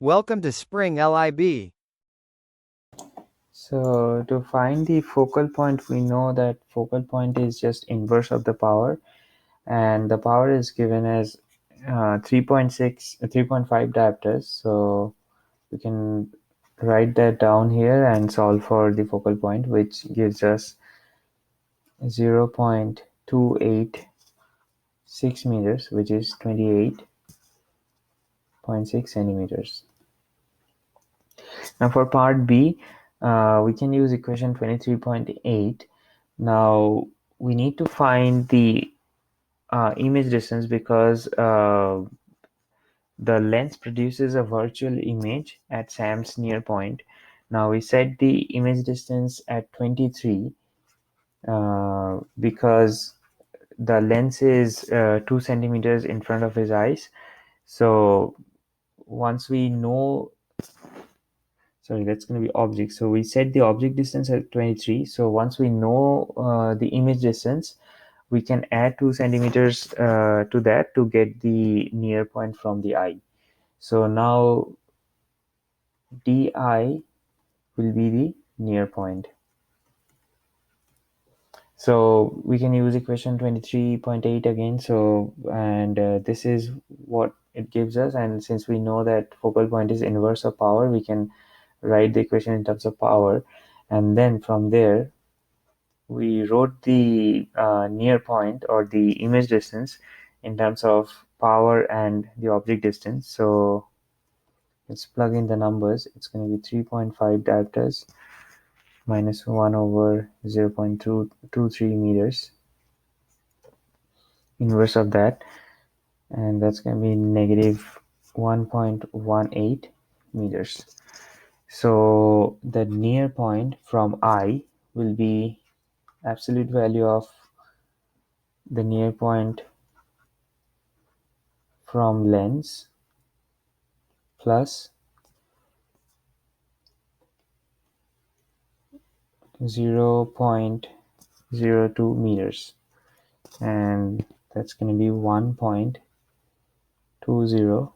Welcome to springlib. So to find the focal point, we know that focal point is just inverse of the power, and the power is given as 3.6, 3.5 diopters. So we can write that down here and solve for the focal point, which gives us 0.286 meters, which is 28.6 centimeters. Now for part B, we can use equation 23.8. Now we need to find the image distance because the lens produces a virtual image at Sam's near point. Now we set the image distance at 23 because the lens is 2 centimeters in front of his eyes. So once we know, sorry, that's going to be object. So we set the object distance at 23. So once we know the image distance, we can add 2 centimeters to that to get the near point from the eye. So now di will be the near point. So we can use equation 23.8 again. So, and this is what it gives us. And since we know that focal point is inverse of power, we can write the equation in terms of power. And then from there, we wrote the near point or the image distance in terms of power and the object distance. So let's plug in the numbers. It's going to be 3.5 diopters minus 1 over 0.223 meters, inverse of that, and that's going to be negative 1.18 meters. So the near point from eye will be absolute value of the near point from lens plus 0.02 meters, and that's going to be 1.20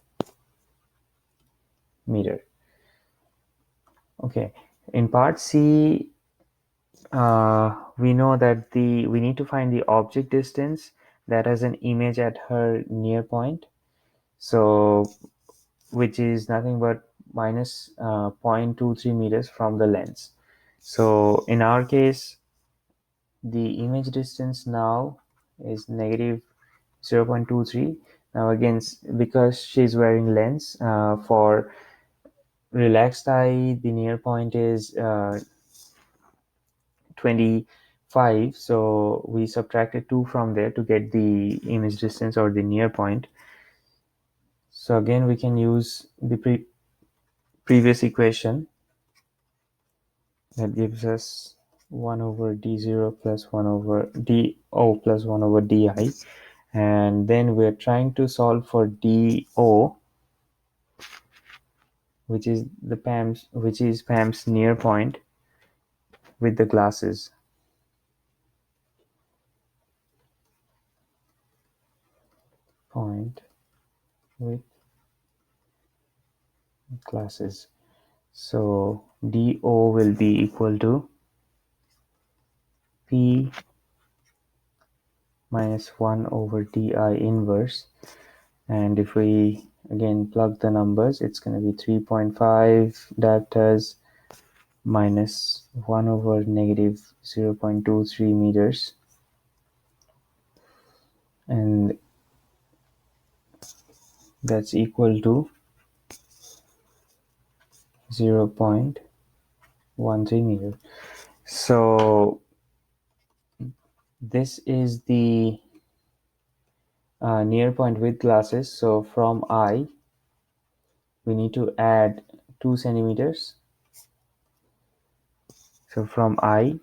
meter. Okay, in part C, we know that we need to find the object distance that has an image at her near point, so which is nothing but minus 0.23 meters from the lens. So in our case, the image distance now is negative 0.23. Now again, because she's wearing lens, for relaxed eye, the near point is 25. So we subtracted 2 from there to get the image distance or the near point. So again, we can use the previous equation that gives us 1 over d0 plus 1 over do plus 1 over di, and then we're trying to solve for do, which is Pam's near point with the glasses. Point with glasses. So do will be equal to p minus 1 over di inverse, and if we again plug the numbers, it's going to be 3.5 diopters minus 1 over negative 0.23 meters, and that's equal to 0.13 meters. So this is the near point with glasses. So from eye, we need to add 2 centimeters. So from eye,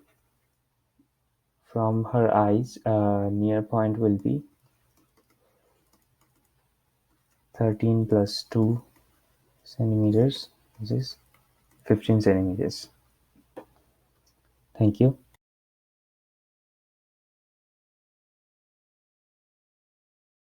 from her eyes, near point will be 13 plus 2 centimeters, which is 15 centimeters. Thank you.